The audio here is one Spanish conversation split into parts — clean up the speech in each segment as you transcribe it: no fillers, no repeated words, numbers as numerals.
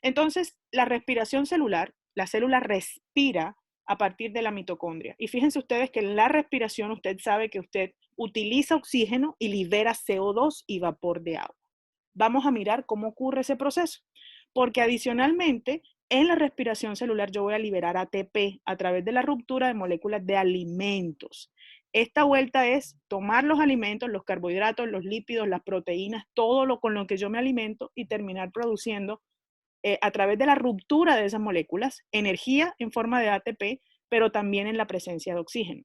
Entonces, la respiración celular, la célula respira a partir de la mitocondria. Y fíjense ustedes que en la respiración usted sabe que usted utiliza oxígeno y libera CO2 y vapor de agua. Vamos a mirar cómo ocurre ese proceso, porque adicionalmente en la respiración celular yo voy a liberar ATP a través de la ruptura de moléculas de alimentos. Esta vuelta es tomar los alimentos, los carbohidratos, los lípidos, las proteínas, todo lo con lo que yo me alimento y terminar produciendo a través de la ruptura de esas moléculas energía en forma de ATP, pero también en la presencia de oxígeno.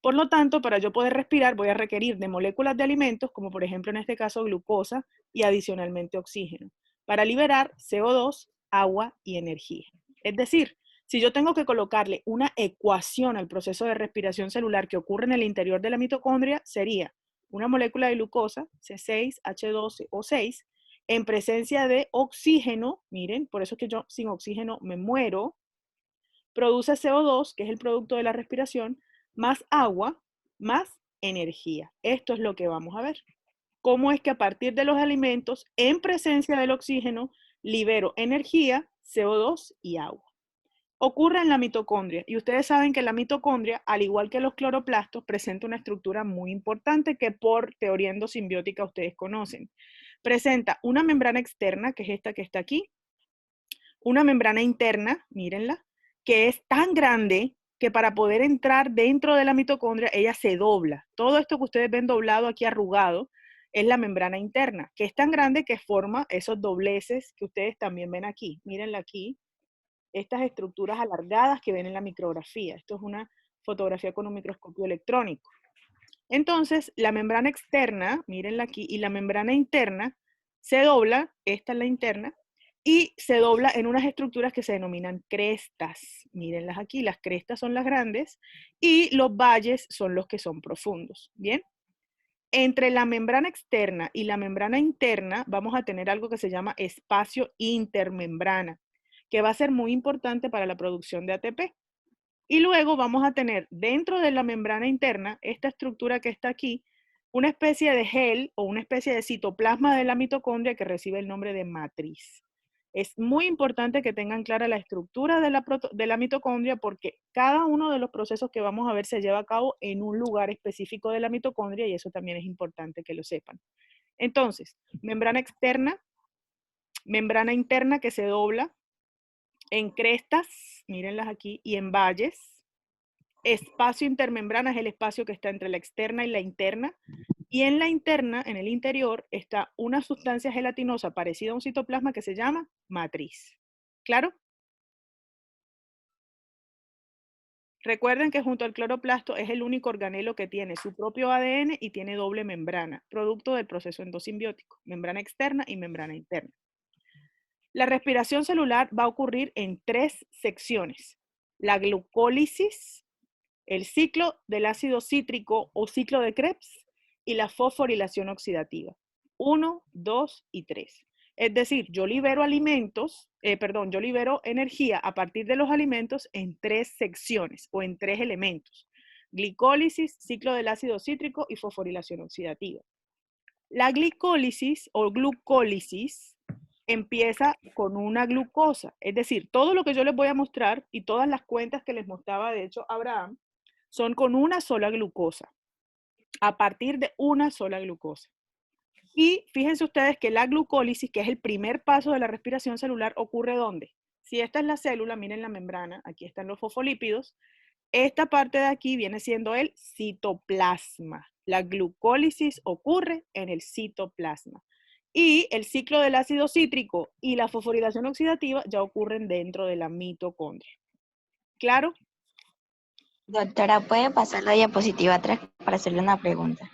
Por lo tanto, para yo poder respirar voy a requerir de moléculas de alimentos, como por ejemplo en este caso glucosa y adicionalmente oxígeno, para liberar CO2, agua y energía. Es decir, si yo tengo que colocarle una ecuación al proceso de respiración celular que ocurre en el interior de la mitocondria, sería una molécula de glucosa, C6H12O6, en presencia de oxígeno, miren, por eso es que yo sin oxígeno me muero, produce CO2, que es el producto de la respiración, más agua, más energía. Esto es lo que vamos a ver. Cómo es que a partir de los alimentos, en presencia del oxígeno, libero energía, CO2 y agua. Ocurre en la mitocondria y ustedes saben que la mitocondria, al igual que los cloroplastos, presenta una estructura muy importante que por teoría endosimbiótica ustedes conocen. Presenta una membrana externa, que es esta que está aquí, una membrana interna, mírenla, que es tan grande que para poder entrar dentro de la mitocondria, ella se dobla. Todo esto que ustedes ven doblado aquí arrugado es la membrana interna, que es tan grande que forma esos dobleces que ustedes también ven aquí. Mírenla aquí, estas estructuras alargadas que ven en la micrografía. Esto es una fotografía con un microscopio electrónico. Entonces, la membrana externa, mírenla aquí, y la membrana interna se dobla, esta es la interna, y se dobla en unas estructuras que se denominan crestas. Mírenlas aquí, las crestas son las grandes y los valles son los que son profundos. ¿Bien? Entre la membrana externa y la membrana interna vamos a tener algo que se llama espacio intermembrana, que va a ser muy importante para la producción de ATP. Y luego vamos a tener dentro de la membrana interna, esta estructura que está aquí, una especie de gel o una especie de citoplasma de la mitocondria que recibe el nombre de matriz. Es muy importante que tengan clara la estructura de la mitocondria porque cada uno de los procesos que vamos a ver se lleva a cabo en un lugar específico de la mitocondria y eso también es importante que lo sepan. Entonces, membrana externa, membrana interna que se dobla en crestas, mírenlas aquí, y en valles. Espacio intermembrana es el espacio que está entre la externa y la interna. Y en la interna, en el interior, está una sustancia gelatinosa parecida a un citoplasma que se llama matriz. ¿Claro? Recuerden que junto al cloroplasto es el único organelo que tiene su propio ADN y tiene doble membrana, producto del proceso endosimbiótico, membrana externa y membrana interna. La respiración celular va a ocurrir en 3 secciones. La glucólisis, el ciclo del ácido cítrico o ciclo de Krebs y la fosforilación oxidativa. 1, 2 y 3. Es decir, yo libero yo libero energía a partir de los alimentos en 3 secciones o en 3 elementos. Glicólisis, ciclo del ácido cítrico y fosforilación oxidativa. La glicólisis o glucólisis empieza con una glucosa, es decir, todo lo que yo les voy a mostrar y todas las cuentas que les mostraba de hecho Abraham son con una sola glucosa, a partir de una sola glucosa. Y fíjense ustedes que la glucólisis, que es el primer paso de la respiración celular, ocurre ¿dónde? Si esta es la célula, miren la membrana, aquí están los fosfolípidos, esta parte de aquí viene siendo el citoplasma. La glucólisis ocurre en el citoplasma. Y el ciclo del ácido cítrico y la fosforilación oxidativa ya ocurren dentro de la mitocondria. ¿Claro? Doctora, ¿puede pasar la diapositiva atrás para hacerle una pregunta?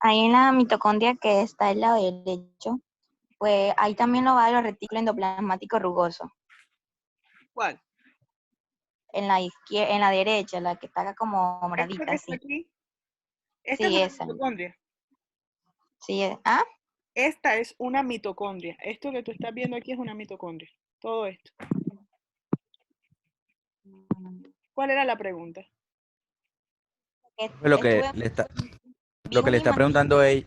Ahí en la mitocondria que está al lado derecho, pues ahí también lo va a los retículo endoplasmático rugoso. ¿Cuál? En la izquierda, en la derecha, la que está acá como moradita, ¿Esta que así. está aquí? Esta Sí, es una esa. mitocondria. Sí, ¿ah? Esta es una mitocondria. Esto que tú estás viendo aquí es una mitocondria. Todo esto. ¿Cuál era la pregunta? Lo que Estuve le está, lo bien que le está imagen. preguntando ella,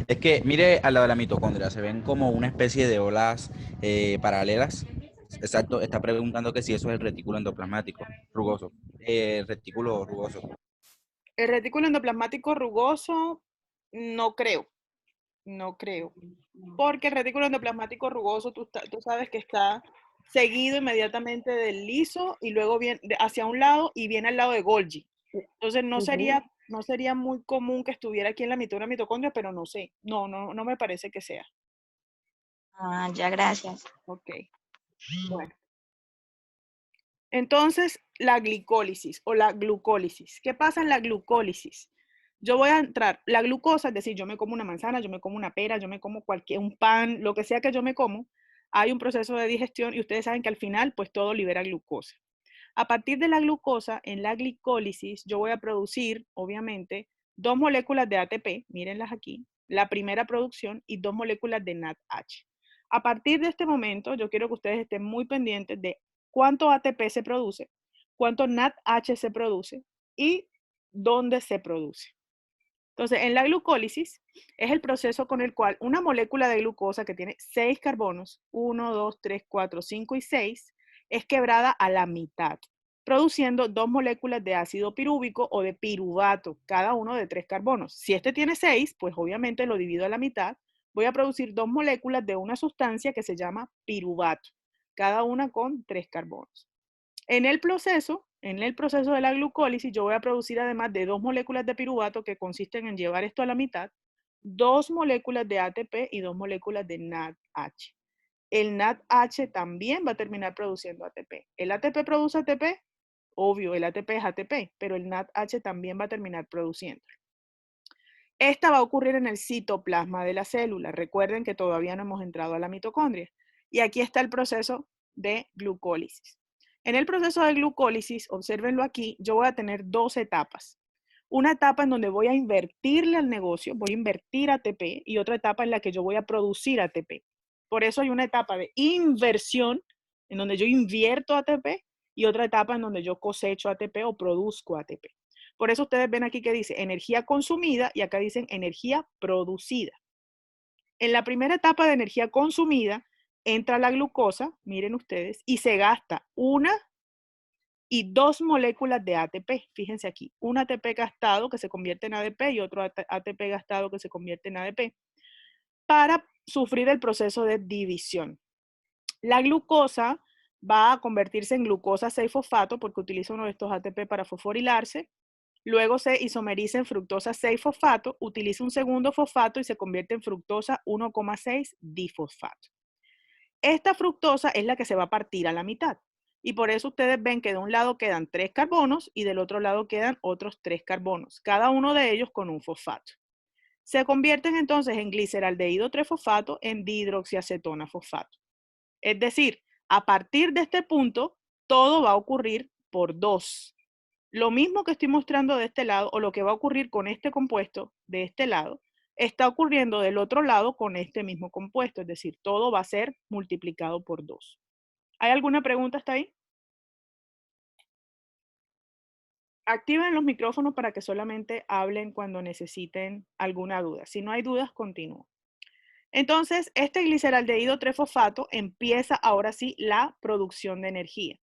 Es que, mire al lado de la mitocondria, se ven como una especie de olas paralelas. Exacto, está preguntando que si eso es el retículo endoplasmático rugoso. Retículo rugoso. El retículo endoplasmático rugoso, no creo, no creo. Porque el retículo endoplasmático rugoso, tú sabes que está seguido inmediatamente del liso y luego viene hacia un lado y viene al lado de Golgi. Entonces no sería muy común que estuviera aquí en la mitad de una mitocondria, pero no sé. No me parece que sea. Ah, ya, gracias. Ok, bueno. Entonces, la glicólisis o la glucólisis. ¿Qué pasa en la glucólisis? Yo voy a entrar, la glucosa, es decir, yo me como una manzana, yo me como una pera, yo me como un pan, lo que sea que yo me como, hay un proceso de digestión y ustedes saben que al final, pues todo libera glucosa. A partir de la glucosa, en la glicólisis, yo voy a producir, obviamente, dos moléculas de ATP, mírenlas aquí, la primera producción y dos moléculas de NADH. A partir de este momento, yo quiero que ustedes estén muy pendientes de cuánto ATP se produce, cuánto NADH se produce y dónde se produce. Entonces, en la glucólisis es el proceso con el cual una molécula de glucosa que tiene 6 carbonos, 1, 2, 3, 4, 5 y 6, es quebrada a la mitad, produciendo dos moléculas de ácido pirúvico o de piruvato, cada uno de 3 carbonos. Si este tiene 6, pues obviamente lo divido a la mitad, voy a producir dos moléculas de una sustancia que se llama piruvato, cada una con 3 carbonos. En el proceso de la glucólisis, yo voy a producir, además de dos moléculas de piruvato que consisten en llevar esto a la mitad, dos moléculas de ATP y dos moléculas de NADH. El NADH también va a terminar produciendo ATP. ¿El ATP produce ATP? Obvio, el ATP es ATP, pero el NADH también va a terminar produciendo. Esta va a ocurrir en el citoplasma de la célula. Recuerden que todavía no hemos entrado a la mitocondria. Y aquí está el proceso de glucólisis. En el proceso de glucólisis, obsérvenlo aquí, yo voy a tener dos etapas. Una etapa en donde voy a invertirle al negocio, voy a invertir ATP, y otra etapa en la que yo voy a producir ATP. Por eso hay una etapa de inversión, en donde yo invierto ATP, y otra etapa en donde yo cosecho ATP o produzco ATP. Por eso ustedes ven aquí que dice energía consumida y acá dicen energía producida. En la primera etapa de energía consumida entra la glucosa, miren ustedes, y se gasta una y dos moléculas de ATP. Fíjense aquí, un ATP gastado que se convierte en ADP y otro ATP gastado que se convierte en ADP para sufrir el proceso de división. La glucosa va a convertirse en glucosa 6-fosfato porque utiliza uno de estos ATP para fosforilarse. Luego se isomeriza en fructosa 6-fosfato, utiliza un segundo fosfato y se convierte en fructosa 1,6 difosfato. Esta fructosa es la que se va a partir a la mitad. Y por eso ustedes ven que de un lado quedan 3 carbonos y del otro lado quedan otros 3 carbonos, cada uno de ellos con un fosfato. Se convierten entonces en gliceraldehído 3-fosfato en dihidroxiacetona fosfato. Es decir, a partir de este punto, todo va a ocurrir por 2. Lo mismo que estoy mostrando de este lado, o lo que va a ocurrir con este compuesto de este lado, está ocurriendo del otro lado con este mismo compuesto, es decir, todo va a ser multiplicado por 2. ¿Hay alguna pregunta hasta ahí? Activen los micrófonos para que solamente hablen cuando necesiten alguna duda. Si no hay dudas, continúo. Entonces, este gliceraldehído 3-fosfato empieza ahora sí la producción de energía.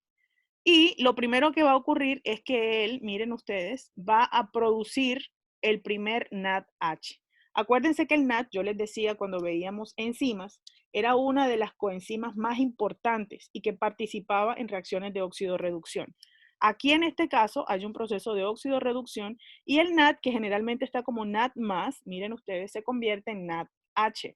Y lo primero que va a ocurrir es que él, miren ustedes, va a producir el primer NADH. Acuérdense que el NAD, yo les decía cuando veíamos enzimas, era una de las coenzimas más importantes y que participaba en reacciones de óxido-reducción. Aquí en este caso hay un proceso de óxido-reducción y el NAD, que generalmente está como NAD+, miren ustedes, se convierte en NADH.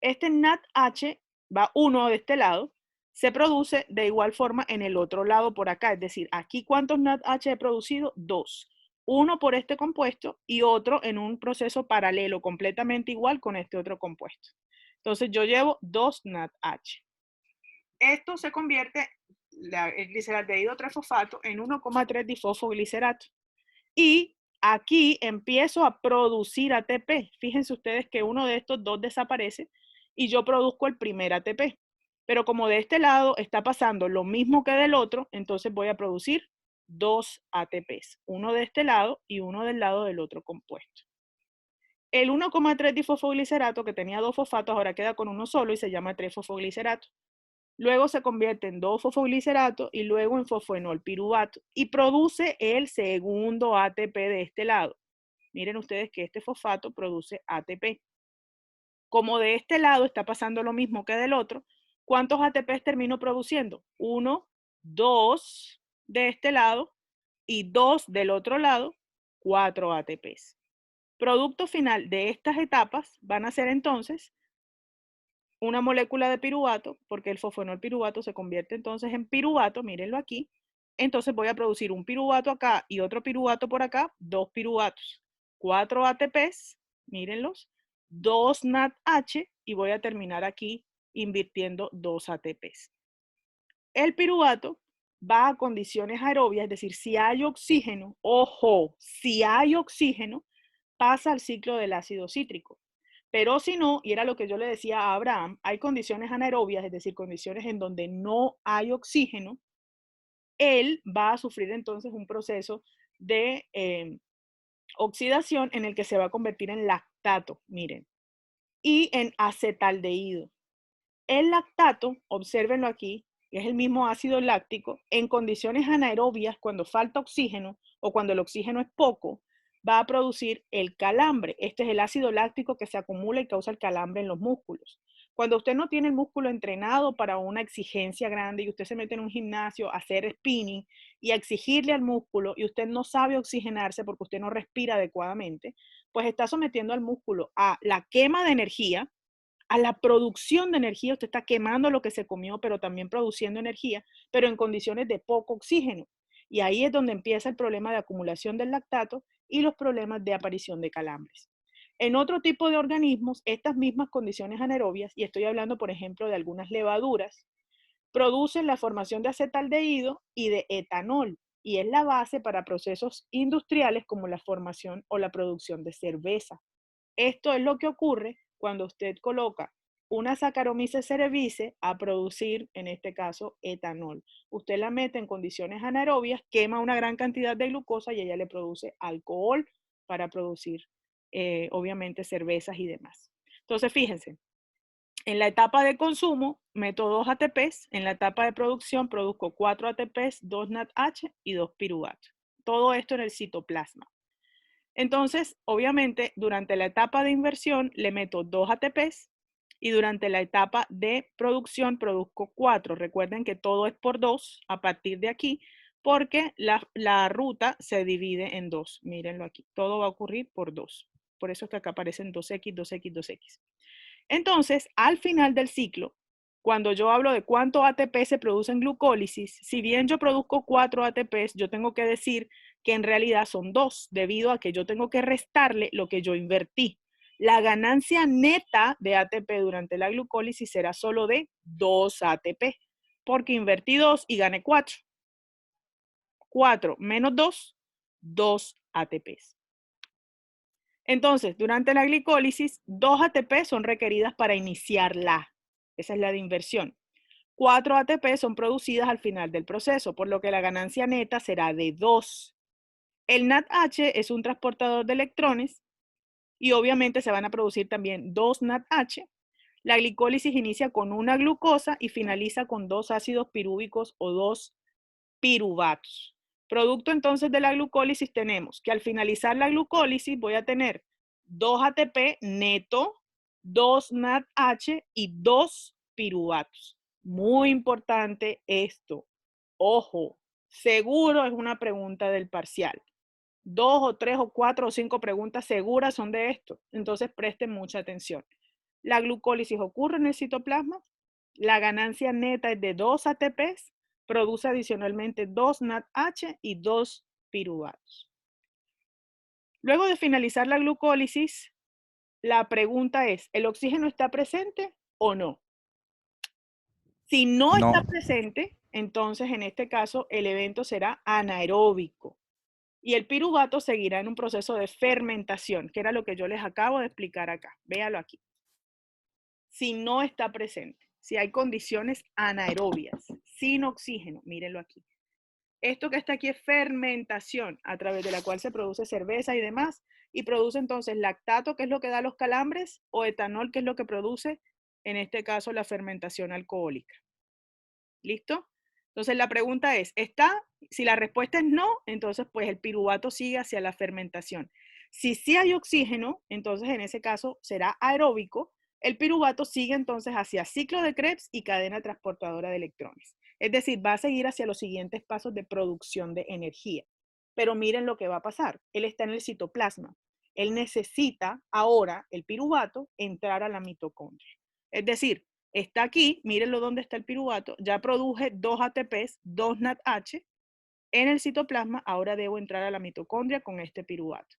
Este NADH va uno de este lado, se produce de igual forma en el otro lado por acá. Es decir, aquí ¿cuántos NADH he producido? 2. Uno por este compuesto y otro en un proceso paralelo, completamente igual con este otro compuesto. Entonces yo llevo 2 NADH. Esto se convierte, el gliceraldehído 3-fosfato, en 1,3 difosfoglicerato. Y aquí empiezo a producir ATP. Fíjense ustedes que uno de estos dos desaparece y yo produzco el primer ATP. Pero como de este lado está pasando lo mismo que del otro, entonces voy a producir dos ATPs. Uno de este lado y uno del lado del otro compuesto. El 1,3 difosfoglicerato, que tenía 2 fosfatos, ahora queda con uno solo y se llama 3-fosfoglicerato. Luego se convierte en 2-fosfoglicerato y luego en fosfoenol piruvato y produce el segundo ATP de este lado. Miren ustedes que este fosfato produce ATP. Como de este lado está pasando lo mismo que del otro, ¿cuántos ATPs termino produciendo? 1, 2 de este lado y 2 del otro lado, 4 ATPs. Producto final de estas etapas van a ser entonces una molécula de piruvato, porque el fosfonol piruvato se convierte entonces en piruvato, mírenlo aquí. Entonces voy a producir un piruvato acá y otro piruvato por acá, 2 piruvatos, 4 ATPs, mírenlos, 2 NADH y voy a terminar aquí invirtiendo 2 ATPs. El piruvato va a condiciones aerobias, es decir, si hay oxígeno, ojo, si hay oxígeno, pasa al ciclo del ácido cítrico. Pero si no, y era lo que yo le decía a Abraham, hay condiciones anaerobias, es decir, condiciones en donde no hay oxígeno, él va a sufrir entonces un proceso de oxidación en el que se va a convertir en lactato, miren, y en acetaldehído. El lactato, obsérvenlo aquí, es el mismo ácido láctico, en condiciones anaerobias, cuando falta oxígeno o cuando el oxígeno es poco, va a producir el calambre. Este es el ácido láctico que se acumula y causa el calambre en los músculos. Cuando usted no tiene el músculo entrenado para una exigencia grande y usted se mete en un gimnasio a hacer spinning y a exigirle al músculo y usted no sabe oxigenarse porque usted no respira adecuadamente, pues está sometiendo al músculo a la quema de energía, a la producción de energía. Usted está quemando lo que se comió, pero también produciendo energía, pero en condiciones de poco oxígeno. Y ahí es donde empieza el problema de acumulación del lactato y los problemas de aparición de calambres. En otro tipo de organismos, estas mismas condiciones anaerobias, y estoy hablando, por ejemplo, de algunas levaduras, producen la formación de acetaldehído y de etanol, y es la base para procesos industriales como la formación o la producción de cerveza. Esto es lo que ocurre cuando usted coloca una Saccharomyces cerevisiae a producir, en este caso, etanol. Usted la mete en condiciones anaerobias, quema una gran cantidad de glucosa y ella le produce alcohol para producir, obviamente, cervezas y demás. Entonces, fíjense, en la etapa de consumo meto 2 ATPs, en la etapa de producción produzco 4 ATPs, 2 NADH y 2 piruvatos. Todo esto en el citoplasma. Entonces, obviamente, durante la etapa de inversión le meto 2 ATPs y durante la etapa de producción produzco 4. Recuerden que todo es por 2 a partir de aquí, porque la ruta se divide en 2. Mírenlo aquí, todo va a ocurrir por 2. Por eso es que acá aparecen 2X, 2X, 2X. Entonces, al final del ciclo, cuando yo hablo de cuánto ATP se produce en glucólisis, si bien yo produzco 4 ATPs, yo tengo que decir que en realidad son 2, debido a que yo tengo que restarle lo que yo invertí. La ganancia neta de ATP durante la glucólisis será solo de 2 ATP, porque invertí 2 y gané 4. 4 menos 2, 2 ATPs. Entonces, durante la glicólisis, 2 ATP son requeridas para iniciarla. Esa es la de inversión. 4 ATP son producidas al final del proceso, por lo que la ganancia neta será de 2. El NADH es un transportador de electrones y obviamente se van a producir también 2 NADH. La glicólisis inicia con una glucosa y finaliza con 2 ácidos pirúvicos o 2 piruvatos. Producto entonces de la glucólisis tenemos que al finalizar la glucólisis voy a tener 2 ATP neto, 2 NADH y 2 piruvatos. Muy importante esto. Ojo, seguro es una pregunta del parcial. 2 o 3 o 4 o 5 preguntas seguras son de esto. Entonces presten mucha atención. La glucólisis ocurre en el citoplasma. La ganancia neta es de 2 ATPs. Produce adicionalmente 2 NADH y 2 piruvatos. Luego de finalizar la glucólisis, la pregunta es, ¿el oxígeno está presente o no? Si no está No. presente, entonces en este caso el evento será anaeróbico. Y el piruvato seguirá en un proceso de fermentación, que era lo que yo les acabo de explicar acá. Véalo aquí. Si no está presente, si hay condiciones anaerobias, sin oxígeno, mírenlo aquí. Esto que está aquí es fermentación, a través de la cual se produce cerveza y demás, y produce entonces lactato, que es lo que da los calambres, o etanol, que es lo que produce, en este caso, la fermentación alcohólica. ¿Listo? Entonces la pregunta es, si la respuesta es no, entonces pues el piruvato sigue hacia la fermentación. Si sí hay oxígeno, entonces en ese caso será aeróbico. El piruvato sigue entonces hacia ciclo de Krebs y cadena transportadora de electrones. Es decir, va a seguir hacia los siguientes pasos de producción de energía. Pero miren lo que va a pasar. Él está en el citoplasma. Él necesita ahora, el piruvato, entrar a la mitocondria. Es decir, está aquí, mírenlo dónde está el piruvato, ya produje 2 ATPs, 2 NADH en el citoplasma, ahora debo entrar a la mitocondria con este piruvato.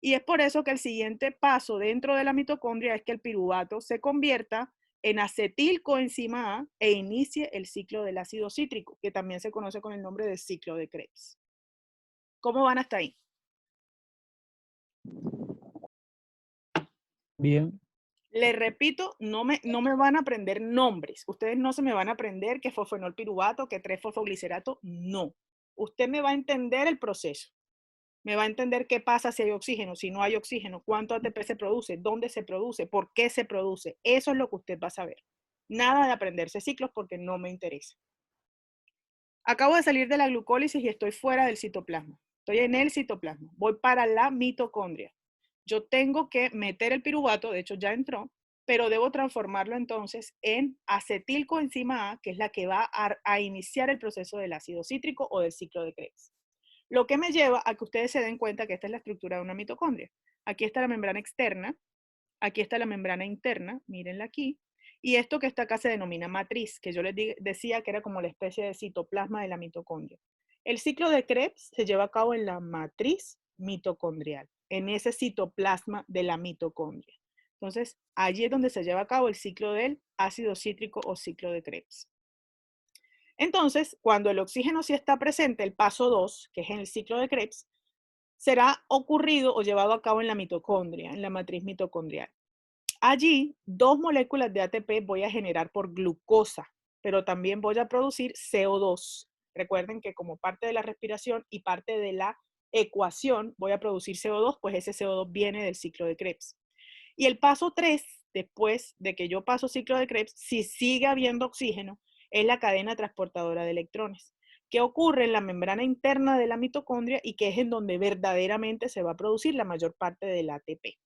Y es por eso que el siguiente paso dentro de la mitocondria es que el piruvato se convierta en acetilcoenzima A e inicie el ciclo del ácido cítrico, que también se conoce con el nombre de ciclo de Krebs. ¿Cómo van hasta ahí? Bien. Les repito, no me van a aprender nombres. Ustedes no se me van a aprender que fosfenol piruvato, que 3-fosfoglicerato, no. Usted me va a entender el proceso. Me va a entender qué pasa si hay oxígeno, si no hay oxígeno, cuánto ATP se produce, dónde se produce, por qué se produce. Eso es lo que usted va a saber. Nada de aprenderse ciclos porque no me interesa. Acabo de salir de la glucólisis y estoy fuera del citoplasma. Estoy en el citoplasma. Voy para la mitocondria. Yo tengo que meter el piruvato, de hecho ya entró, pero debo transformarlo entonces en acetilcoenzima A, que es la que va a iniciar el proceso del ácido cítrico o del ciclo de Krebs. Lo que me lleva a que ustedes se den cuenta que esta es la estructura de una mitocondria. Aquí está la membrana externa, aquí está la membrana interna, mírenla aquí, y esto que está acá se denomina matriz, que yo les decía que era como la especie de citoplasma de la mitocondria. El ciclo de Krebs se lleva a cabo en la matriz mitocondrial, en ese citoplasma de la mitocondria. Entonces, allí es donde se lleva a cabo el ciclo del ácido cítrico o ciclo de Krebs. Entonces, cuando el oxígeno sí está presente, el paso 2, que es en el ciclo de Krebs, será ocurrido o llevado a cabo en la mitocondria, en la matriz mitocondrial. Allí, 2 moléculas de ATP voy a generar por glucosa, pero también voy a producir CO2. Recuerden que como parte de la respiración y parte de la ecuación voy a producir CO2, pues ese CO2 viene del ciclo de Krebs. Y el paso 3, después de que yo paso ciclo de Krebs, si sigue habiendo oxígeno, es la cadena transportadora de electrones, que ocurre en la membrana interna de la mitocondria y que es en donde verdaderamente se va a producir la mayor parte del ATP.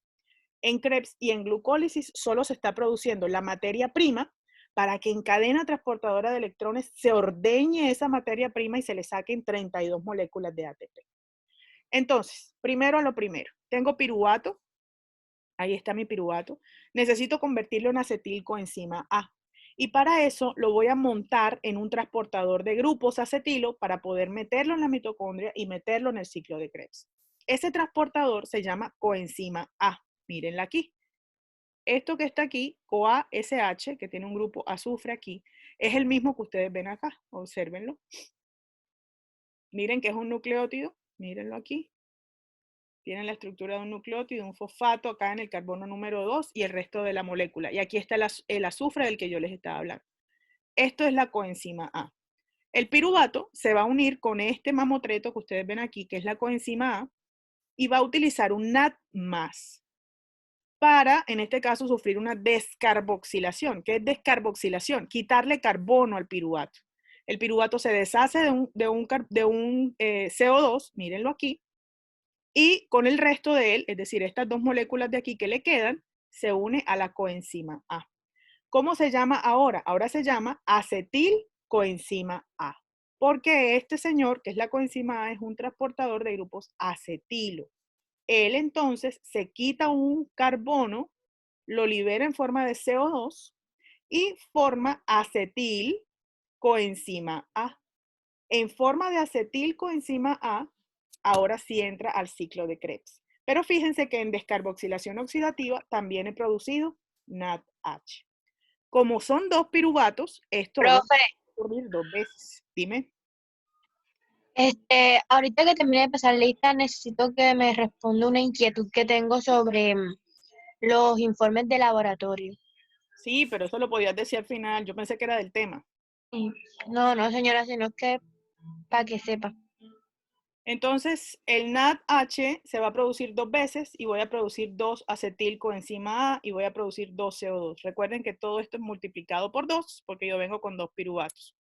En Krebs y en glucólisis solo se está produciendo la materia prima para que en cadena transportadora de electrones se ordeñe esa materia prima y se le saquen 32 moléculas de ATP. Entonces, primero a lo primero, tengo piruvato, ahí está mi piruvato, necesito convertirlo en acetilcoenzima A. Y para eso lo voy a montar en un transportador de grupos acetilo para poder meterlo en la mitocondria y meterlo en el ciclo de Krebs. Ese transportador se llama coenzima A. Mírenla aquí. Esto que está aquí, CoASH, que tiene un grupo azufre aquí, es el mismo que ustedes ven acá. Obsérvenlo. Miren que es un nucleótido. Mírenlo aquí. Tiene la estructura de un nucleótido, un fosfato acá en el carbono número 2 y el resto de la molécula. Y aquí está el azufre del que yo les estaba hablando. Esto es la coenzima A. El piruvato se va a unir con este mamotreto que ustedes ven aquí, que es la coenzima A, y va a utilizar un NAD+, para, en este caso, sufrir una descarboxilación. ¿Qué es descarboxilación? Quitarle carbono al piruvato. El piruvato se deshace de un CO2, mírenlo aquí, y con el resto de él, es decir, estas 2 moléculas de aquí que le quedan, se une a la coenzima A. ¿Cómo se llama ahora? Ahora se llama acetilcoenzima A, porque este señor, que es la coenzima A, es un transportador de grupos acetilo. Él entonces se quita un carbono, lo libera en forma de CO2 y forma acetilcoenzima A. En forma de acetilcoenzima A, ahora sí entra al ciclo de Krebs. Pero fíjense que en descarboxilación oxidativa también he producido NADH. Como son 2 piruvatos, esto va a Profe, ocurrir 2 veces. Dime. ahorita que termine de pasar lista, necesito que me responda una inquietud que tengo sobre los informes de laboratorio. Sí, pero eso lo podías decir al final. Yo pensé que era del tema. No, señora, sino que para que sepa. Entonces, el NADH se va a producir 2 veces y voy a producir 2 acetilcoenzima A y voy a producir 2 CO2. Recuerden que todo esto es multiplicado por 2 porque yo vengo con 2 piruvatos.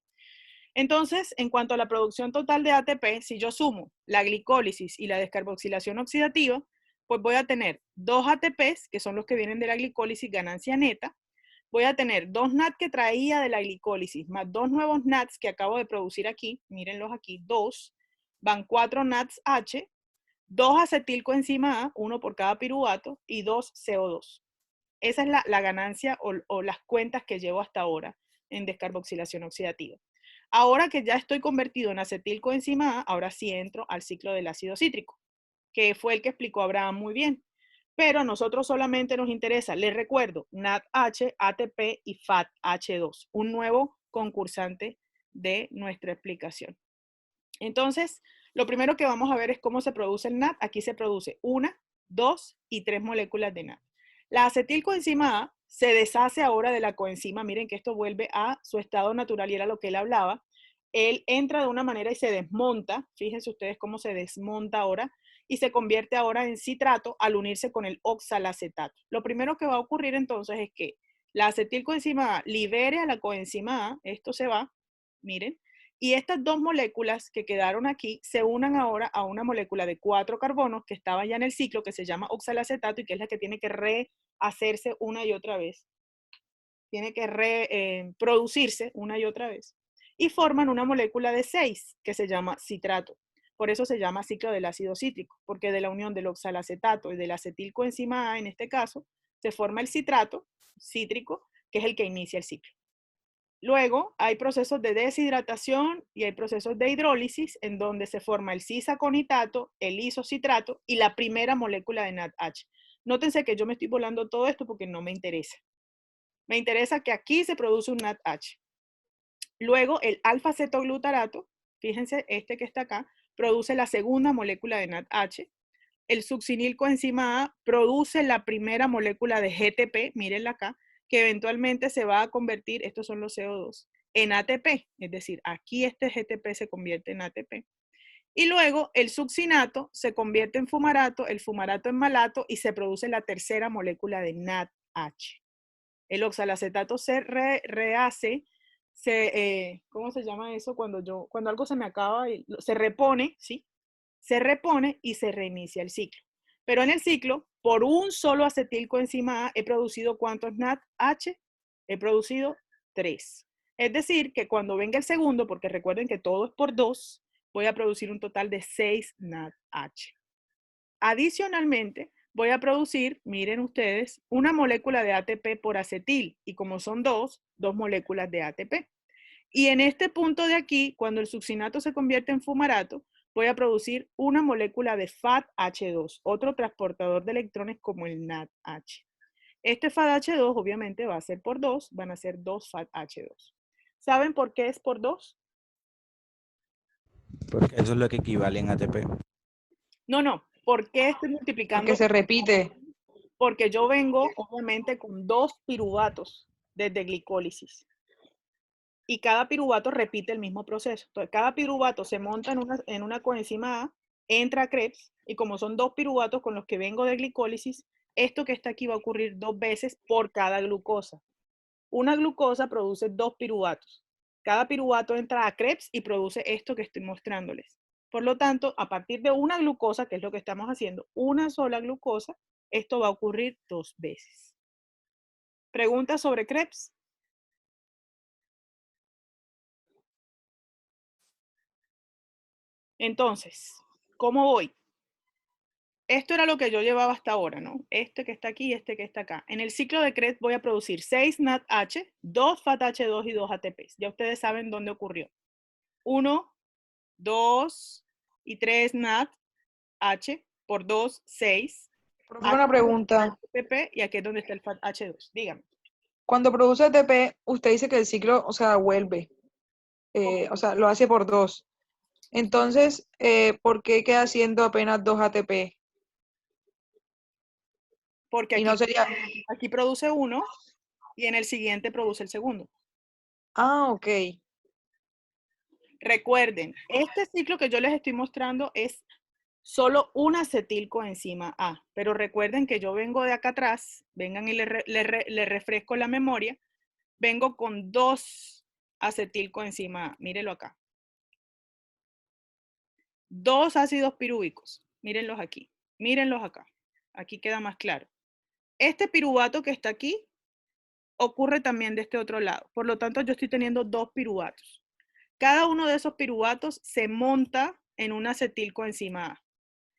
Entonces, en cuanto a la producción total de ATP, si yo sumo la glicólisis y la descarboxilación oxidativa, pues voy a tener 2 ATPs, que son los que vienen de la glicólisis, ganancia neta. Voy a tener 2 NAD que traía de la glicólisis, más 2 nuevos NADs que acabo de producir aquí, mírenlos aquí, 2, van 4 NADs H, 2 acetilcoenzima A, 1 por cada piruvato, y 2 CO2. Esa es la ganancia o las cuentas que llevo hasta ahora en descarboxilación oxidativa. Ahora que ya estoy convertido en acetilcoenzima A, ahora sí entro al ciclo del ácido cítrico, que fue el que explicó Abraham muy bien. Pero a nosotros solamente nos interesa, les recuerdo, NADH, ATP y FADH2, un nuevo concursante de nuestra explicación. Entonces, lo primero que vamos a ver es cómo se produce el NAD. Aquí se produce 1, 2 y 3 moléculas de NAD. La acetilcoenzima A se deshace ahora de la coenzima. Miren que esto vuelve a su estado natural y era lo que él hablaba. Él entra de una manera y se desmonta. Fíjense ustedes cómo se desmonta ahora y se convierte ahora en citrato al unirse con el oxalacetato. Lo primero que va a ocurrir entonces es que la acetilcoenzima A libere a la coenzima A. Esto se va, miren. Y estas 2 moléculas que quedaron aquí se unan ahora a una molécula de 4 carbonos que estaba ya en el ciclo, que se llama oxalacetato y que es la que tiene que rehacerse una y otra vez. Tiene que reproducirse una y otra vez. Y forman una molécula de 6 que se llama citrato. Por eso se llama ciclo del ácido cítrico, porque de la unión del oxalacetato y del acetilcoenzima A, en este caso, se forma el citrato cítrico, que es el que inicia el ciclo. Luego hay procesos de deshidratación y hay procesos de hidrólisis en donde se forma el cisaconitato, el isocitrato y la primera molécula de NADH. Nótense que yo me estoy volando todo esto porque no me interesa. Me interesa que aquí se produce un NADH. Luego el alfa-cetoglutarato, fíjense este que está acá, produce la segunda molécula de NADH. El succinilcoenzima A produce la primera molécula de GTP, mírenla acá, que eventualmente se va a convertir, estos son los CO2, en ATP, es decir, aquí este GTP se convierte en ATP. Y luego el succinato se convierte en fumarato, el fumarato en malato y se produce la tercera molécula de NADH. El oxalacetato se rehace, ¿cómo se llama eso? Cuando algo se me acaba, se repone, ¿sí? Se repone y se reinicia el ciclo. Pero en el ciclo, por un solo acetilcoenzima A, he producido ¿cuántos NADH? He producido 3. Es decir, que cuando venga el segundo, porque recuerden que todo es por 2, voy a producir un total de 6 NADH. Adicionalmente, voy a producir, miren ustedes, una molécula de ATP por acetil, y como son 2 moléculas de ATP. Y en este punto de aquí, cuando el succinato se convierte en fumarato, voy a producir una molécula de FADH2, otro transportador de electrones como el NADH. Este FADH2 obviamente va a ser por 2, van a ser 2 FADH2. ¿Saben por qué es por 2? Porque eso es lo que equivale en ATP. No. ¿Por qué estoy multiplicando? Porque se repite. Porque yo vengo obviamente con 2 piruvatos desde glicólisis. Y cada piruvato repite el mismo proceso. Entonces, cada piruvato se monta en una coenzima A, entra a Krebs, y como son 2 piruvatos con los que vengo de glicólisis, esto que está aquí va a ocurrir 2 veces por cada glucosa. Una glucosa produce 2 piruvatos. Cada piruvato entra a Krebs y produce esto que estoy mostrándoles. Por lo tanto, a partir de una glucosa, que es lo que estamos haciendo, una sola glucosa, esto va a ocurrir 2 veces. ¿Preguntas sobre Krebs? Entonces, ¿cómo voy? Esto era lo que yo llevaba hasta ahora, ¿no? Este que está aquí y este que está acá. En el ciclo de Krebs voy a producir 6 NADH, 2 FADH2 y 2 ATPs. Ya ustedes saben dónde ocurrió. 1, 2 y 3 NADH por 2, 6. Profe, una pregunta. ATP y aquí es donde está el FADH2. Dígame. Cuando produce ATP, usted dice que el ciclo, o sea, vuelve. O sea, lo hace por 2. Entonces, ¿por qué queda haciendo apenas 2 ATP? Porque Y no sería... aquí produce 1 y en el siguiente produce el segundo. Ah, ok. Recuerden, este ciclo que yo les estoy mostrando es solo una acetilcoenzima A, pero recuerden que yo vengo de acá atrás, vengan y le refresco la memoria, vengo con 2 acetilcoenzima A, mírenlo acá. 2 ácidos pirúvicos, mírenlos aquí, mírenlos acá, aquí queda más claro. Este piruvato que está aquí ocurre también de este otro lado, por lo tanto yo estoy teniendo 2 piruvatos. Cada uno de esos piruvatos se monta en una acetilcoenzima A.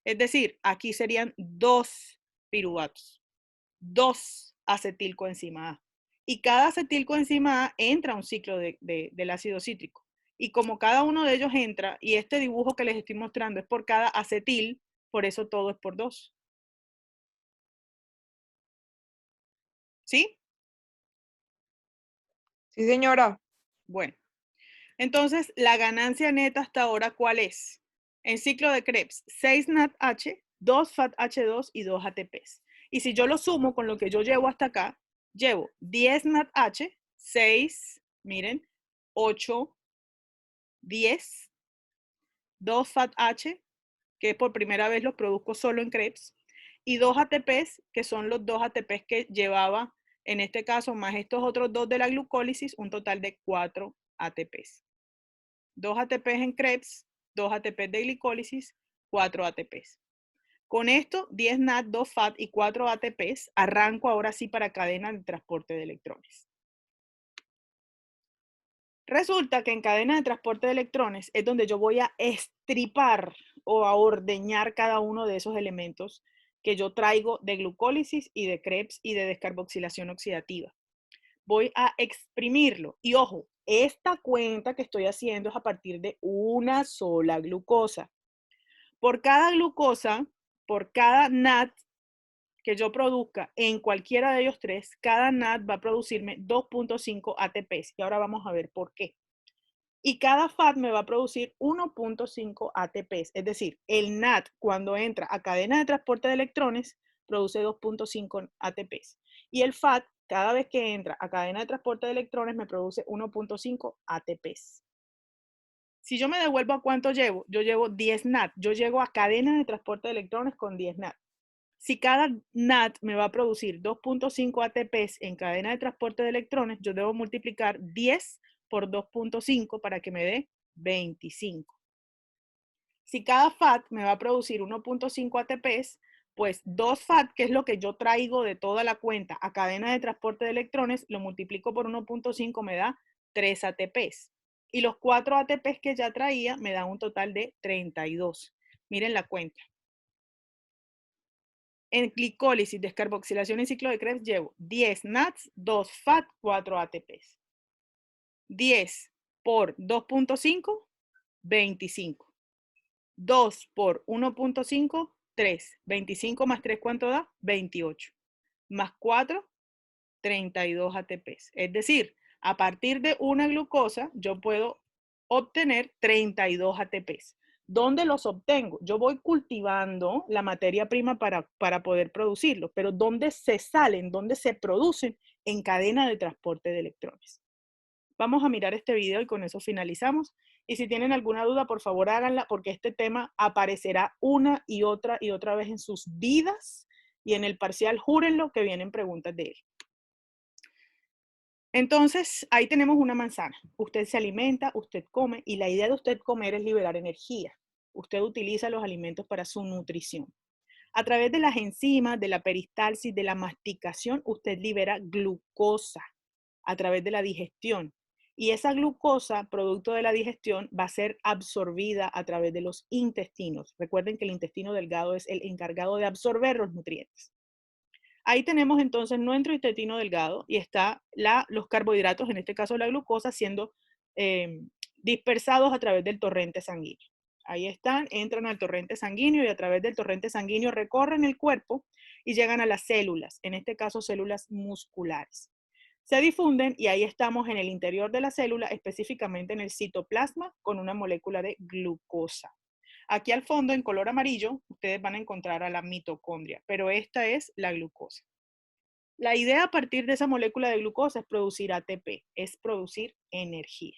Es decir, aquí serían 2 piruvatos, 2 acetilcoenzima A. Y cada acetilcoenzima A entra a un ciclo del ácido cítrico. Y como cada uno de ellos entra, y este dibujo que les estoy mostrando es por cada acetil, por eso todo es por 2. ¿Sí? Sí, señora. Bueno. Entonces, la ganancia neta hasta ahora, ¿cuál es? En ciclo de Krebs, 6 NADH, 2 FATH2 y 2 ATPs. Y si yo lo sumo con lo que yo llevo hasta acá, llevo 10 NADH, 6, miren, 8, 10, 2 FATH, que por primera vez los produzco solo en Krebs, y 2 ATPs, que son los 2 ATPs que llevaba, en este caso, más estos otros 2 de la glucólisis, un total de 4 ATPs. 2 ATPs en Krebs, 2 ATPs de glicólisis, 4 ATPs. Con esto, 10 NAD, 2 FAT y 4 ATPs, arranco ahora sí para cadena de transporte de electrones. Resulta que en cadena de transporte de electrones es donde yo voy a estripar o a ordeñar cada uno de esos elementos que yo traigo de glucólisis y de Krebs y de descarboxilación oxidativa. Voy a exprimirlo. Y ojo, esta cuenta que estoy haciendo es a partir de una sola glucosa. Por cada glucosa, por cada NAD que yo produzca en cualquiera de ellos tres, cada NAD va a producirme 2.5 ATPs. Y ahora vamos a ver por qué. Y cada FAT me va a producir 1.5 ATPs. Es decir, el NAD cuando entra a cadena de transporte de electrones produce 2.5 ATPs. Y el FAT cada vez que entra a cadena de transporte de electrones me produce 1.5 ATPs. Si yo me devuelvo a cuánto llevo, yo llevo 10 NAD. Yo llego a cadena de transporte de electrones con 10 NAD. Si cada NAD me va a producir 2.5 ATPs en cadena de transporte de electrones, yo debo multiplicar 10 por 2.5 para que me dé 25. Si cada FAT me va a producir 1.5 ATPs, pues 2 FAT, que es lo que yo traigo de toda la cuenta a cadena de transporte de electrones, lo multiplico por 1.5, me da 3 ATPs. Y los 4 ATPs que ya traía me dan un total de 32. Miren la cuenta. En glicólisis, descarboxilación y ciclo de Krebs llevo 10 NADs, 2 FAT, 4 ATPs. 10 por 2.5, 25. 2 por 1.5, 3. 25 más 3, ¿cuánto da? 28. Más 4, 32 ATPs. Es decir, a partir de una glucosa, yo puedo obtener 32 ATPs. ¿Dónde los obtengo? Yo voy cultivando la materia prima para poder producirlo, pero ¿dónde se salen? ¿Dónde se producen? En cadena de transporte de electrones. Vamos a mirar este video y con eso finalizamos. Y si tienen alguna duda, por favor háganla, porque este tema aparecerá una y otra vez en sus vidas, y en el parcial, júrenlo que vienen preguntas de él. Entonces, ahí tenemos una manzana. Usted se alimenta, usted come, y la idea de usted comer es liberar energía. Usted utiliza los alimentos para su nutrición. A través de las enzimas, de la peristalsis, de la masticación, usted libera glucosa a través de la digestión. Y esa glucosa, producto de la digestión, va a ser absorbida a través de los intestinos. Recuerden que el intestino delgado es el encargado de absorber los nutrientes. Ahí tenemos entonces nuestro intestino delgado y está los carbohidratos, en este caso la glucosa, siendo dispersados a través del torrente sanguíneo. Ahí están, entran al torrente sanguíneo y a través del torrente sanguíneo recorren el cuerpo y llegan a las células, en este caso células musculares. Se difunden y ahí estamos en el interior de la célula, específicamente en el citoplasma, con una molécula de glucosa. Aquí al fondo, en color amarillo, ustedes van a encontrar a la mitocondria, pero esta es la glucosa. La idea a partir de esa molécula de glucosa es producir ATP, es producir energía.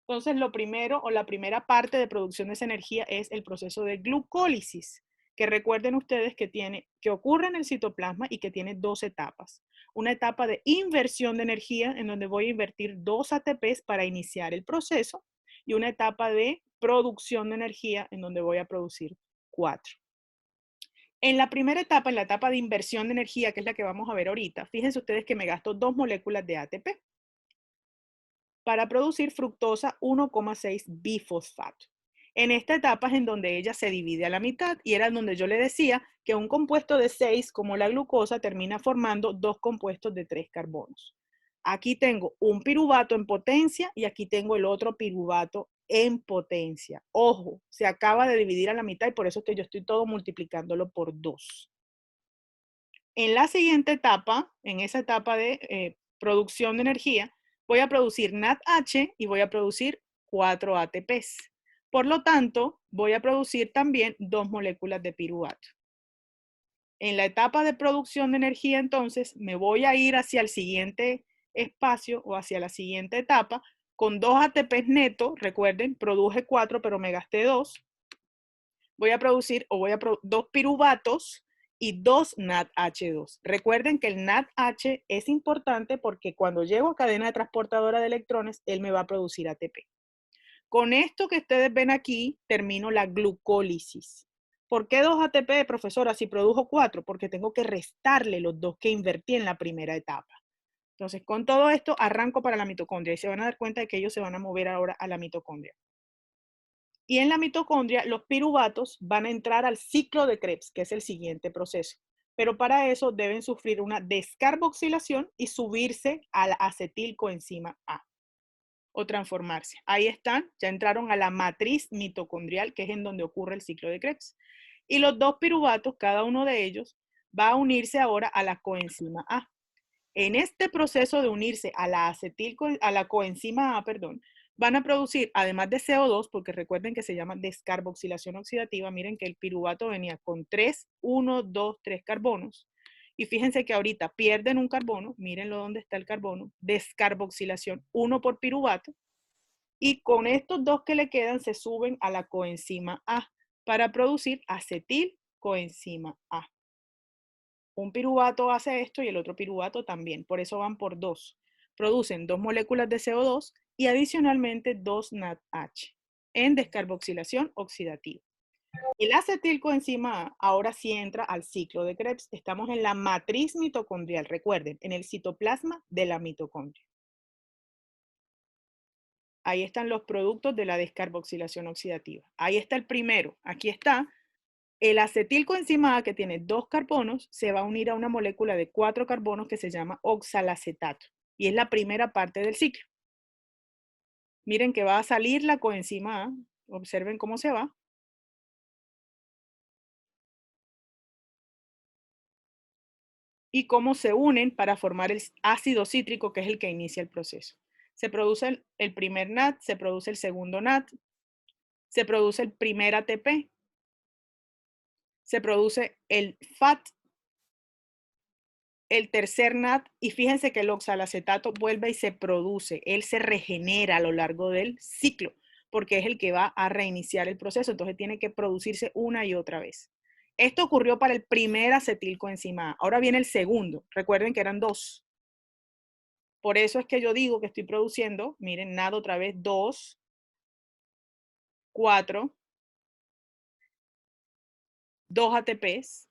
Entonces, lo primero o la primera parte de producción de esa energía es el proceso de glucólisis, que recuerden ustedes que ocurre en el citoplasma y que tiene dos etapas. Una etapa de inversión de energía, en donde voy a invertir 2 ATPs para iniciar el proceso, y una etapa de producción de energía, en donde voy a producir 4. En la primera etapa, en la etapa de inversión de energía, que es la que vamos a ver ahorita, fíjense ustedes que me gasto 2 moléculas de ATP para producir fructosa 1,6 bifosfato. En esta etapa es en donde ella se divide a la mitad y era en donde yo le decía que un compuesto de 6, como la glucosa, termina formando 2 compuestos de 3 carbonos. Aquí tengo un piruvato en potencia y aquí tengo el otro piruvato en potencia. Ojo, se acaba de dividir a la mitad y por eso es que yo estoy todo multiplicándolo por 2. En la siguiente etapa, en esa etapa de producción de energía, voy a producir NADH y voy a producir 4 ATPs. Por lo tanto, voy a producir también 2 moléculas de piruvato. En la etapa de producción de energía, entonces, me voy a ir hacia el siguiente espacio o hacia la siguiente etapa con 2 ATPs netos. Recuerden, produje 4, pero me gasté 2. Voy a producir 2 piruvatos y 2 NADH2. Recuerden que el NADH es importante porque cuando llego a cadena de transportadora de electrones, él me va a producir ATP. Con esto que ustedes ven aquí, termino la glucólisis. ¿Por qué 2 ATP, profesora, si produjo 4? Porque tengo que restarle los 2 que invertí en la primera etapa. Entonces, con todo esto, arranco para la mitocondria y se van a dar cuenta de que ellos se van a mover ahora a la mitocondria. Y en la mitocondria, los piruvatos van a entrar al ciclo de Krebs, que es el siguiente proceso. Pero para eso deben sufrir una descarboxilación y subirse a la acetilcoenzima A o transformarse. Ahí están, ya entraron a la matriz mitocondrial, que es en donde ocurre el ciclo de Krebs. Y los 2 piruvatos, cada uno de ellos, va a unirse ahora a la coenzima A. En este proceso de unirse a la coenzima A, van a producir, además de CO2, porque recuerden que se llama descarboxilación oxidativa, miren que el piruvato venía con 3, 1, 2, 3 carbonos. Y fíjense que ahorita pierden un carbono, mírenlo dónde está el carbono, descarboxilación 1 por piruvato, y con estos 2 que le quedan se suben a la coenzima A para producir acetilcoenzima A. Un piruvato hace esto y el otro piruvato también, por eso van por 2. Producen 2 moléculas de CO2 y adicionalmente 2 NADH en descarboxilación oxidativa. El acetilcoenzima A ahora sí entra al ciclo de Krebs. Estamos en la matriz mitocondrial, recuerden, en el citoplasma de la mitocondria. Ahí están los productos de la descarboxilación oxidativa. Ahí está el primero. Aquí está. El acetilcoenzima A, que tiene 2 carbonos, se va a unir a una molécula de 4 carbonos que se llama oxalacetato. Y es la primera parte del ciclo. Miren que va a salir la coenzima A. Observen cómo se va. Y cómo se unen para formar el ácido cítrico, que es el que inicia el proceso. Se produce el primer NAD, se produce el segundo NAD, se produce el primer ATP, se produce el FAT, el tercer NAD, y fíjense que el oxalacetato vuelve y se produce, él se regenera a lo largo del ciclo, porque es el que va a reiniciar el proceso, entonces tiene que producirse una y otra vez. Esto ocurrió para el primer acetilcoenzima A. Ahora viene el segundo, recuerden que eran 2. Por eso es que yo digo que estoy produciendo, miren, NAD otra vez, 2, 4, 2 ATPs,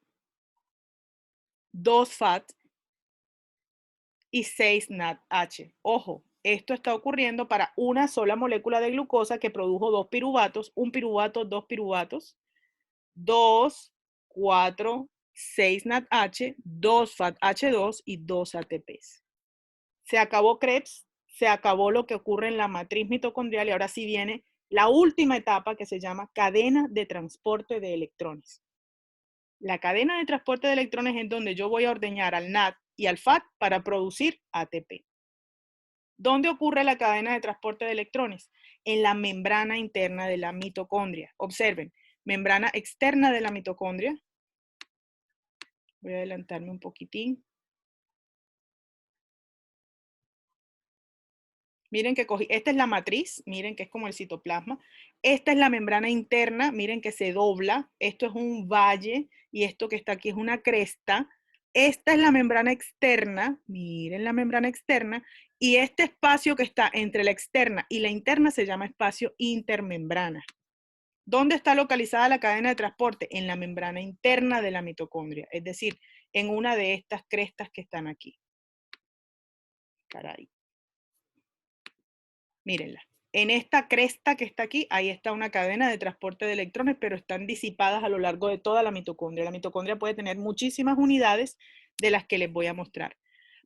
2 FAT, y 6 NADH. Ojo, esto está ocurriendo para una sola molécula de glucosa que produjo 2 piruvatos, un piruvato, 2 piruvatos, 2, 4, 6 NADH, 2 FATH2 y 2 ATPs. Se acabó Krebs, se acabó lo que ocurre en la matriz mitocondrial y ahora sí viene la última etapa que se llama cadena de transporte de electrones. La cadena de transporte de electrones es donde yo voy a ordeñar al NAD y al FAT para producir ATP. ¿Dónde ocurre la cadena de transporte de electrones? En la membrana interna de la mitocondria. Observen, membrana externa de la mitocondria. Voy a adelantarme un poquitín. Miren que cogí, esta es la matriz, miren que es como el citoplasma. Esta es la membrana interna, miren que se dobla. Esto es un valle y esto que está aquí es una cresta. Esta es la membrana externa, miren la membrana externa. Y este espacio que está entre la externa y la interna se llama espacio intermembrana. ¿Dónde está localizada la cadena de transporte? En la membrana interna de la mitocondria, es decir, en una de estas crestas que están aquí. Caray. Mírenla. En esta cresta que está aquí, ahí está una cadena de transporte de electrones, pero están disipadas a lo largo de toda la mitocondria. La mitocondria puede tener muchísimas unidades de las que les voy a mostrar.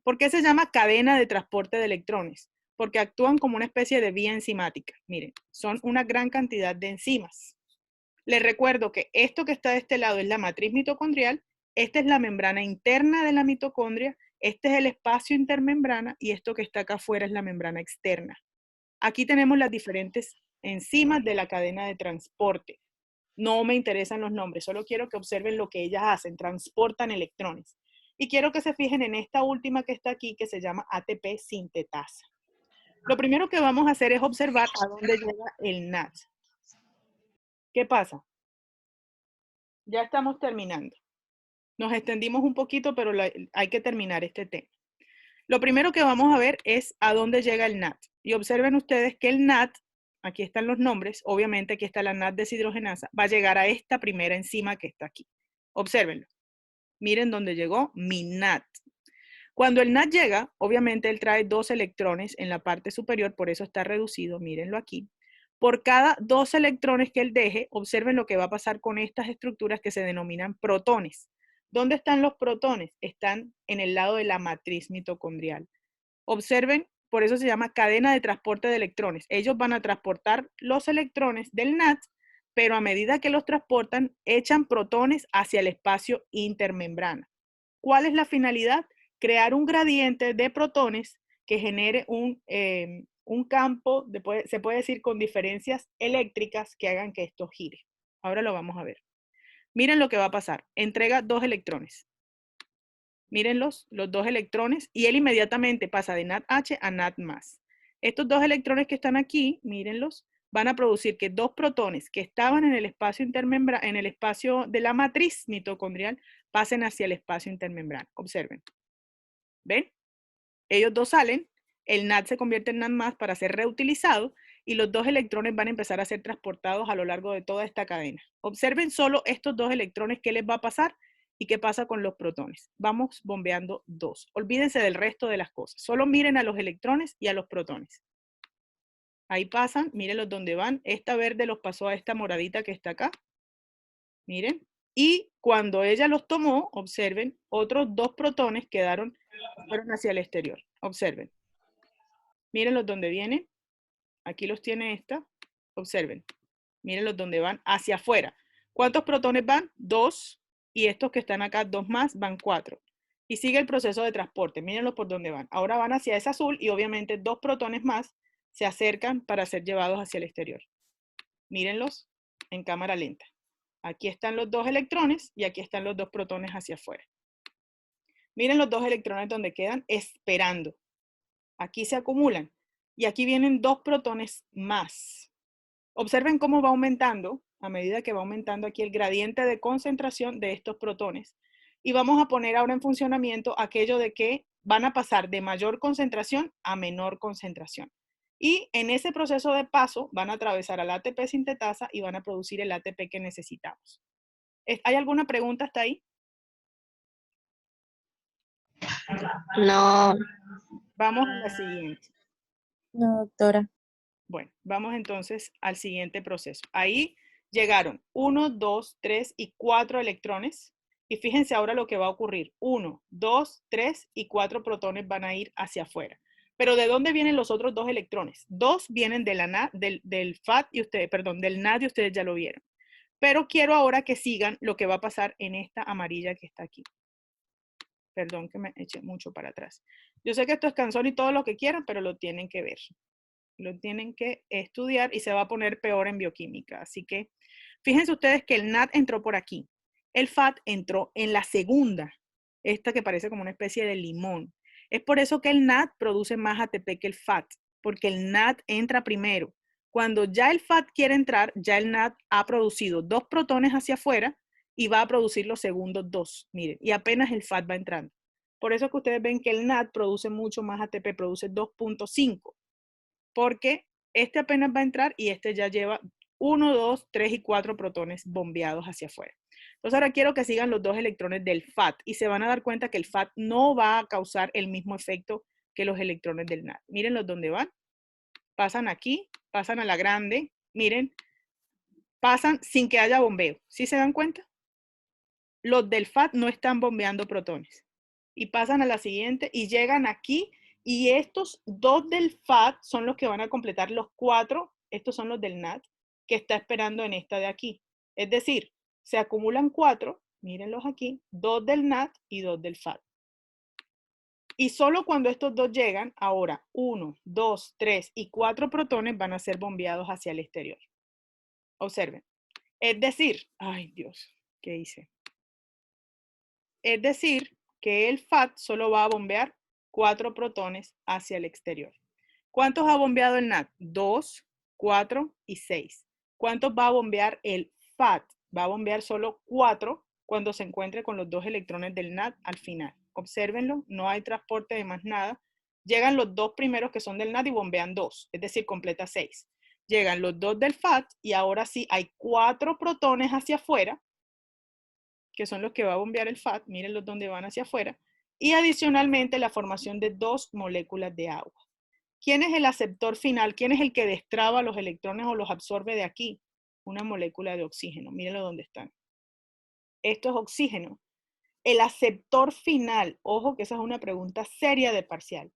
¿Por qué se llama cadena de transporte de electrones? Porque actúan como una especie de vía enzimática. Miren, son una gran cantidad de enzimas. Les recuerdo que esto que está de este lado es la matriz mitocondrial, esta es la membrana interna de la mitocondria, este es el espacio intermembrana y esto que está acá afuera es la membrana externa. Aquí tenemos las diferentes enzimas de la cadena de transporte. No me interesan los nombres, solo quiero que observen lo que ellas hacen, transportan electrones. Y quiero que se fijen en esta última que está aquí, que se llama ATP sintetasa. Lo primero que vamos a hacer es observar a dónde llega el NAT. ¿Qué pasa? Ya estamos terminando. Nos extendimos un poquito, pero hay que terminar este tema. Lo primero que vamos a ver es a dónde llega el NAT. Y observen ustedes que el NAT, aquí están los nombres, obviamente aquí está la NAT deshidrogenasa, va a llegar a esta primera enzima que está aquí. Obsérvenlo. Miren dónde llegó mi NAT. Cuando el NAT llega, obviamente él trae 2 electrones en la parte superior, por eso está reducido, mírenlo aquí. Por cada 2 electrones que él deje, observen lo que va a pasar con estas estructuras que se denominan protones. ¿Dónde están los protones? Están en el lado de la matriz mitocondrial. Observen, por eso se llama cadena de transporte de electrones. Ellos van a transportar los electrones del NAT, pero a medida que los transportan, echan protones hacia el espacio intermembrana. ¿Cuál es la finalidad? Crear un gradiente de protones que genere un campo, se puede decir con diferencias eléctricas que hagan que esto gire. Ahora lo vamos a ver. Miren lo que va a pasar. Entrega 2 electrones. Mírenlos, los 2 electrones, y él inmediatamente pasa de NADH a NAD+. Estos 2 electrones que están aquí, mírenlos, van a producir que 2 protones que estaban en el espacio intermembrana, en el espacio de la matriz mitocondrial, pasen hacia el espacio intermembrana. Observen. ¿Ven? Ellos 2 salen, el NAD se convierte en NAD+ para ser reutilizado, y los 2 electrones van a empezar a ser transportados a lo largo de toda esta cadena. Observen solo estos 2 electrones, ¿qué les va a pasar? ¿Y qué pasa con los protones? Vamos bombeando 2. Olvídense del resto de las cosas. Solo miren a los electrones y a los protones. Ahí pasan, mírenlos donde van. Esta verde los pasó a esta moradita que está acá. Miren. Y cuando ella los tomó, observen, otros 2 protones fueron hacia el exterior. Observen. Mírenlos donde vienen. Aquí los tiene esta. Observen. Mírenlos donde van hacia afuera. ¿Cuántos protones van? 2. Y estos que están acá, 2 más, van 4. Y sigue el proceso de transporte. Mírenlos por dónde van. Ahora van hacia ese azul y obviamente 2 protones más se acercan para ser llevados hacia el exterior. Mírenlos en cámara lenta. Aquí están los 2 electrones y aquí están los 2 protones hacia afuera. Miren los 2 electrones donde quedan esperando. Aquí se acumulan. Y aquí vienen 2 protones más. Observen cómo va aumentando, a medida que va aumentando aquí el gradiente de concentración de estos protones. Y vamos a poner ahora en funcionamiento aquello de que van a pasar de mayor concentración a menor concentración. Y en ese proceso de paso van a atravesar al ATP sintetasa y van a producir el ATP que necesitamos. ¿Hay alguna pregunta hasta ahí? No. Vamos a la siguiente. No, doctora. Bueno, vamos entonces al siguiente proceso. Ahí llegaron 1, 2, 3 y 4 electrones. Y fíjense ahora lo que va a ocurrir. 1, 2, 3 y 4 protones van a ir hacia afuera. Pero ¿de dónde vienen los otros 2 electrones? 2 vienen de la del FAT y ustedes, perdón, del NAD y ustedes ya lo vieron. Pero quiero ahora que sigan lo que va a pasar en esta amarilla que está aquí. Perdón que me eché mucho para atrás. Yo sé que esto es canzón y todo lo que quieran, pero lo tienen que ver. Lo tienen que estudiar y se va a poner peor en bioquímica. Así que fíjense ustedes que el NAD entró por aquí. El FAT entró en la segunda, esta que parece como una especie de limón. Es por eso que el NAD produce más ATP que el FAT. porque el NAD entra primero. Cuando ya el FAT quiere entrar, ya el NAD ha producido 2 protones hacia afuera y va a producir los segundos 2. Miren, y apenas el FAT va entrando. Por eso que ustedes ven que el NAD produce mucho más ATP, produce 2.5, porque este apenas va a entrar y este ya lleva 1, 2, 3 y 4 protones bombeados hacia afuera. Entonces ahora quiero que sigan los 2 electrones del FAT y se van a dar cuenta que el FAT no va a causar el mismo efecto que los electrones del NAD. Mírenlos dónde van. Pasan aquí, pasan a la grande, miren, pasan sin que haya bombeo. ¿Sí se dan cuenta? Los del FAT no están bombeando protones. Y pasan a la siguiente y llegan aquí y estos 2 del FAT son los que van a completar los 4, estos son los del NAD, que está esperando en esta de aquí. Es decir, se acumulan 4, mírenlos aquí, 2 del NAD y 2 del FAT. Y solo cuando estos 2 llegan, ahora 1, 2, 3 y 4 protones van a ser bombeados hacia el exterior. Observen. Es decir, ay Dios, ¿qué hice? Es decir, que el FAT solo va a bombear 4 protones hacia el exterior. ¿Cuántos ha bombeado el NAD? 2, 4 y 6. ¿Cuántos va a bombear el FAT? Va a bombear solo 4 cuando se encuentre con los 2 electrones del NAD al final. Obsérvenlo, no hay transporte de más nada. Llegan los 2 primeros que son del NAD y bombean 2, es decir, completa 6. Llegan los 2 del FAT y ahora sí hay 4 protones hacia afuera, que son los que va a bombear el FAT, mírenlos donde van hacia afuera, y adicionalmente la formación de 2 moléculas de agua. ¿Quién es el aceptor final? ¿Quién es el que destraba los electrones o los absorbe de aquí? Una molécula de oxígeno, mírenlo donde están. Esto es oxígeno. El aceptor final, ojo que esa es una pregunta seria de parcial.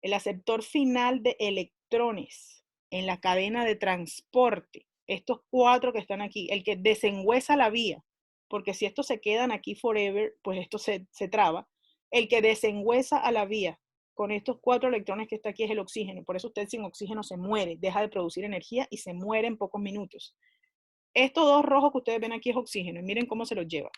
El aceptor final de electrones en la cadena de transporte, estos 4 que están aquí, el que desengüesa la vía, porque si estos se quedan aquí forever, pues esto se traba. El que desengüesa a la vía con estos 4 electrones que está aquí es el oxígeno. Por eso usted sin oxígeno se muere, deja de producir energía y se muere en pocos minutos. Estos 2 rojos que ustedes ven aquí es oxígeno y miren cómo se los lleva.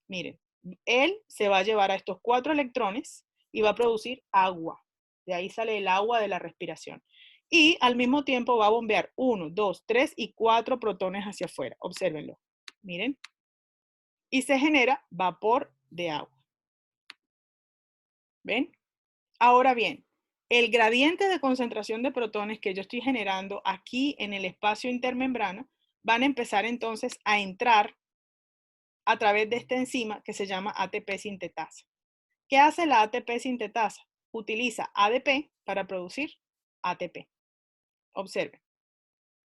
Miren, él se va a llevar a estos 4 electrones y va a producir agua. De ahí sale el agua de la respiración. Y al mismo tiempo va a bombear 1, 2, 3 y 4 protones hacia afuera. Obsérvenlo. Miren. Y se genera vapor de agua. ¿Ven? Ahora bien, el gradiente de concentración de protones que yo estoy generando aquí en el espacio intermembrana van a empezar entonces a entrar a través de esta enzima que se llama ATP sintetasa. ¿Qué hace la ATP sintetasa? Utiliza ADP para producir ATP. Observen.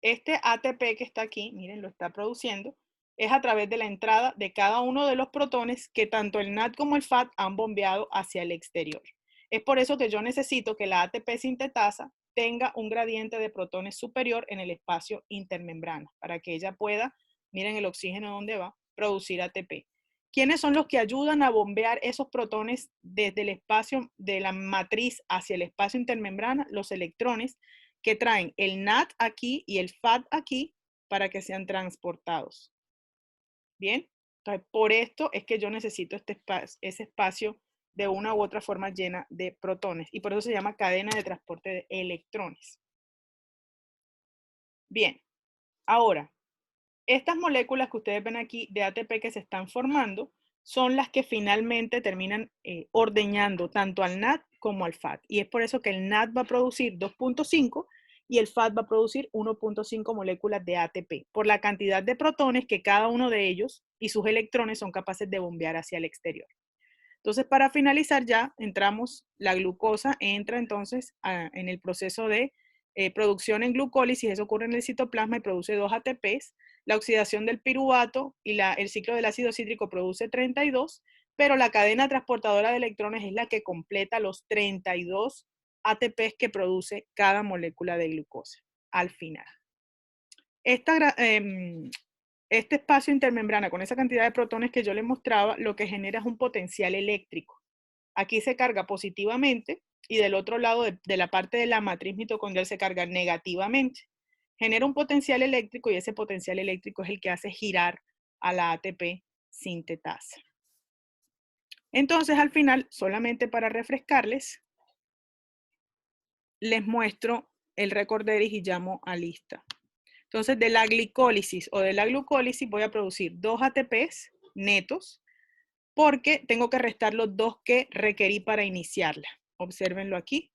Este ATP que está aquí, miren, lo está produciendo, es a través de la entrada de cada uno de los protones que tanto el NAD como el FAT han bombeado hacia el exterior. Es por eso que yo necesito que la ATP sintetasa tenga un gradiente de protones superior en el espacio intermembrana, para que ella pueda, miren el oxígeno donde va, producir ATP. ¿Quiénes son los que ayudan a bombear esos protones desde el espacio de la matriz hacia el espacio intermembrana? Los electrones que traen el NAD aquí y el FAT aquí para que sean transportados. Bien, entonces por esto es que yo necesito ese espacio de una u otra forma llena de protones y por eso se llama cadena de transporte de electrones. Bien, ahora, estas moléculas que ustedes ven aquí de ATP que se están formando son las que finalmente terminan ordeñando tanto al NAD como al FAT. Y es por eso que el NAD va a producir 2.5 y el FAT va a producir 1.5 moléculas de ATP, por la cantidad de protones que cada uno de ellos y sus electrones son capaces de bombear hacia el exterior. Entonces, para finalizar ya, la glucosa entra entonces en el proceso de producción en glucólisis, eso ocurre en el citoplasma y produce 2 ATPs. La oxidación del piruvato y el ciclo del ácido cítrico produce 32, pero la cadena transportadora de electrones es la que completa los 32 ATPs que produce cada molécula de glucosa al final. Este espacio intermembrana con esa cantidad de protones que yo les mostraba, lo que genera es un potencial eléctrico. Aquí se carga positivamente y del otro lado de la parte de la matriz mitocondrial se carga negativamente. Genera un potencial eléctrico y ese potencial eléctrico es el que hace girar a la ATP sintetasa. Entonces, al final, solamente para refrescarles, les muestro el recorderis y llamo a lista. Entonces, de la glicólisis o de la glucólisis voy a producir 2 ATPs netos porque tengo que restar los 2 que requerí para iniciarla. Obsérvenlo aquí.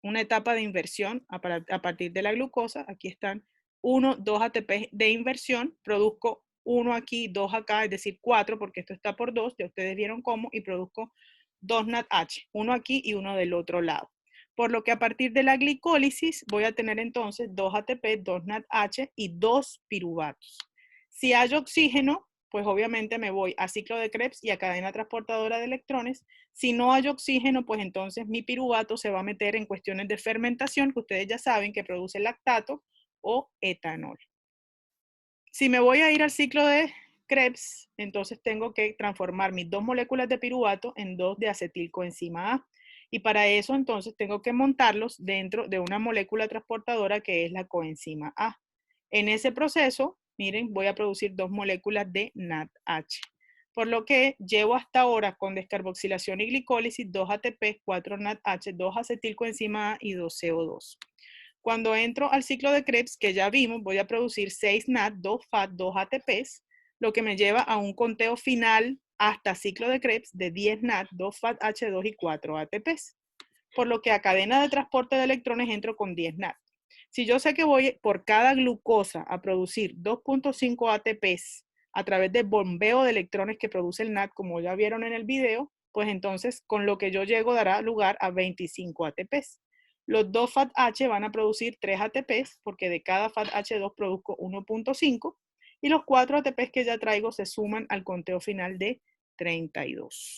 Una etapa de inversión a partir de la glucosa. Aquí están 2 ATP de inversión. Produzco 1 aquí, 2 acá, es decir, 4 porque esto está por 2. Ya ustedes vieron cómo. Y produzco 2 NADH. 1 aquí y 1 del otro lado. Por lo que a partir de la glicólisis voy a tener entonces 2 ATP, 2 NADH y 2 piruvatos. Si hay oxígeno, pues obviamente me voy a ciclo de Krebs y a cadena transportadora de electrones. Si no hay oxígeno, pues entonces mi piruvato se va a meter en cuestiones de fermentación, que ustedes ya saben que produce lactato o etanol. Si me voy a ir al ciclo de Krebs, entonces tengo que transformar mis 2 moléculas de piruvato en 2 de acetilcoenzima A. Y para eso entonces tengo que montarlos dentro de una molécula transportadora que es la coenzima A. En ese proceso, miren, voy a producir 2 moléculas de NADH. Por lo que llevo hasta ahora con descarboxilación y glicólisis 2 ATP, 4 NADH, 2 acetilcoenzima A y 2 CO2. Cuando entro al ciclo de Krebs, que ya vimos, voy a producir 6 NAD, 2 FAT, 2 ATPs, lo que me lleva a un conteo final hasta ciclo de Krebs de 10 NAD, 2 FAT H2 y 4 ATPs. Por lo que a cadena de transporte de electrones entro con 10 NAD. Si yo sé que voy por cada glucosa a producir 2.5 ATPs a través del bombeo de electrones que produce el NAD, como ya vieron en el video, pues entonces con lo que yo llego dará lugar a 25 ATPs. Los 2 FAT-H van a producir 3 ATPs porque de cada FAT-H2 produzco 1.5 y los 4 ATPs que ya traigo se suman al conteo final de 32.